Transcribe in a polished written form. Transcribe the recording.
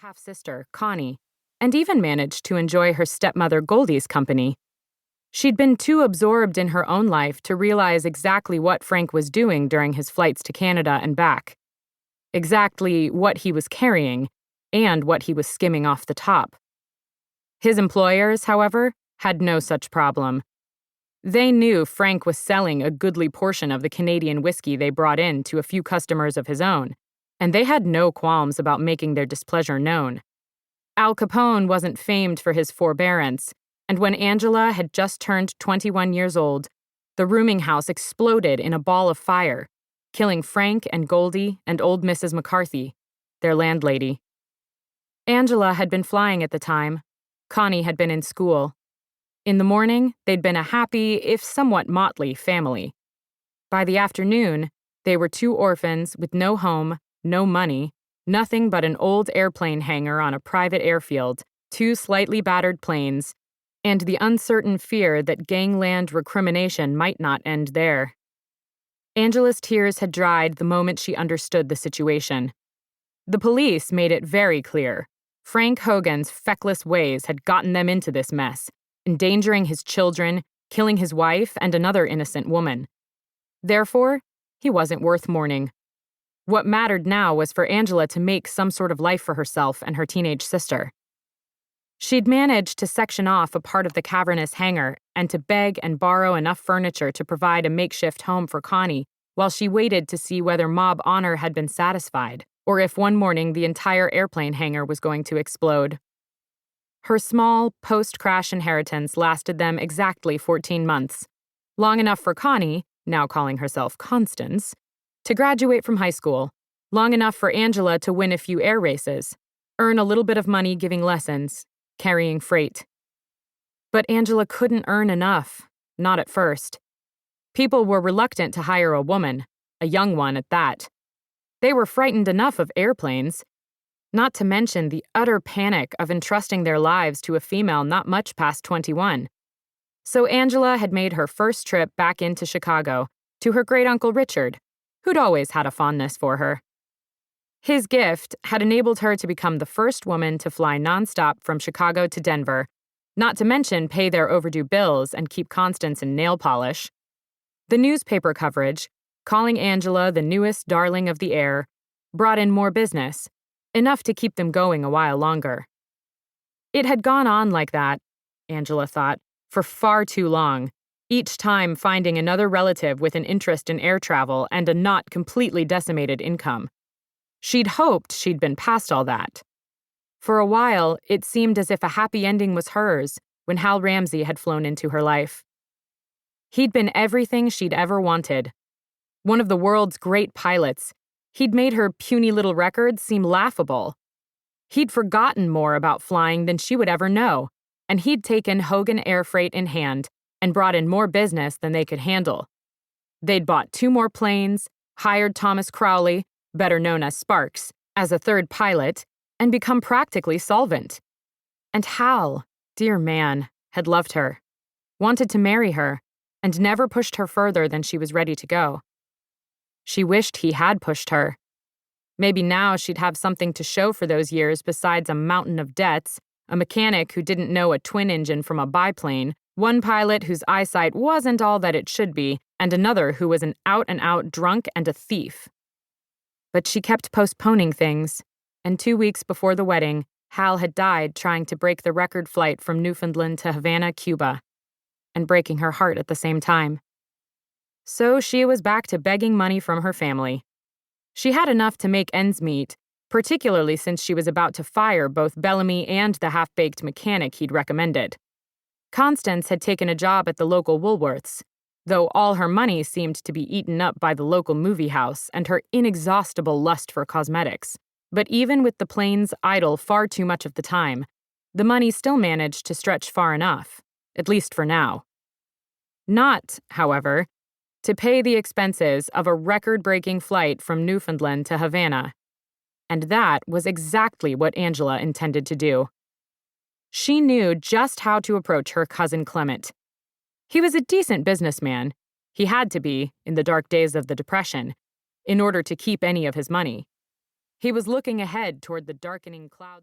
half-sister, Connie, and even managed to enjoy her stepmother Goldie's company. She'd been too absorbed in her own life to realize exactly what Frank was doing during his flights to Canada and back, exactly what he was carrying, and what he was skimming off the top. His employers, however, had no such problem. They knew Frank was selling a goodly portion of the Canadian whiskey they brought in to a few customers of his own, and they had no qualms about making their displeasure known. Al Capone wasn't famed for his forbearance, and when Angela had just turned 21 years old, the rooming house exploded in a ball of fire, killing Frank and Goldie and old Mrs. McCarthy, their landlady. Angela had been flying at the time. Connie had been in school. In the morning, they'd been a happy, if somewhat motley, family. By the afternoon, they were two orphans with no home, no money, nothing but an old airplane hangar on a private airfield, two slightly battered planes, and the uncertain fear that gangland recrimination might not end there. Angela's tears had dried the moment she understood the situation. The police made it very clear. Frank Hogan's feckless ways had gotten them into this mess, endangering his children, killing his wife and another innocent woman. Therefore, he wasn't worth mourning. What mattered now was for Angela to make some sort of life for herself and her teenage sister. She'd managed to section off a part of the cavernous hangar and to beg and borrow enough furniture to provide a makeshift home for Connie while she waited to see whether mob honor had been satisfied, or if one morning the entire airplane hangar was going to explode. Her small, post-crash inheritance lasted them exactly 14 months, long enough for Connie, now calling herself Constance, to graduate from high school, long enough for Angela to win a few air races, earn a little bit of money giving lessons, carrying freight. But Angela couldn't earn enough, not at first. People were reluctant to hire a woman, a young one at that. They were frightened enough of airplanes, not to mention the utter panic of entrusting their lives to a female not much past 21. So Angela had made her first trip back into Chicago to her great-uncle Richard, who'd always had a fondness for her. His gift had enabled her to become the first woman to fly nonstop from Chicago to Denver, not to mention pay their overdue bills and keep Constance in nail polish. The newspaper coverage, calling Angela the newest darling of the air, brought in more business, enough to keep them going a while longer. It had gone on like that, Angela thought, for far too long, each time finding another relative with an interest in air travel and a not completely decimated income. She'd hoped she'd been past all that. For a while, it seemed as if a happy ending was hers when Hal Ramsey had flown into her life. He'd been everything she'd ever wanted. One of the world's great pilots, he'd made her puny little record seem laughable. He'd forgotten more about flying than she would ever know, and he'd taken Hogan Air Freight in hand and brought in more business than they could handle. They'd bought 2 more planes, hired Thomas Crowley, better known as Sparks, as a third pilot, and become practically solvent. And Hal, dear man, had loved her, wanted to marry her, and never pushed her further than she was ready to go. She wished he had pushed her. Maybe now she'd have something to show for those years besides a mountain of debts, a mechanic who didn't know a twin engine from a biplane, one pilot whose eyesight wasn't all that it should be, and another who was an out-and-out drunk and a thief. But she kept postponing things, and 2 weeks before the wedding, Hal had died trying to break the record flight from Newfoundland to Havana, Cuba, and breaking her heart at the same time. So she was back to begging money from her family. She had enough to make ends meet, particularly since she was about to fire both Bellamy and the half-baked mechanic he'd recommended. Constance had taken a job at the local Woolworths, though all her money seemed to be eaten up by the local movie house and her inexhaustible lust for cosmetics. But even with the planes idle far too much of the time, the money still managed to stretch far enough, at least for now. Not, however, to pay the expenses of a record-breaking flight from Newfoundland to Havana. And that was exactly what Angela intended to do. She knew just how to approach her cousin Clement. He was a decent businessman. He had to be, in the dark days of the Depression, in order to keep any of his money. He was looking ahead toward the darkening clouds.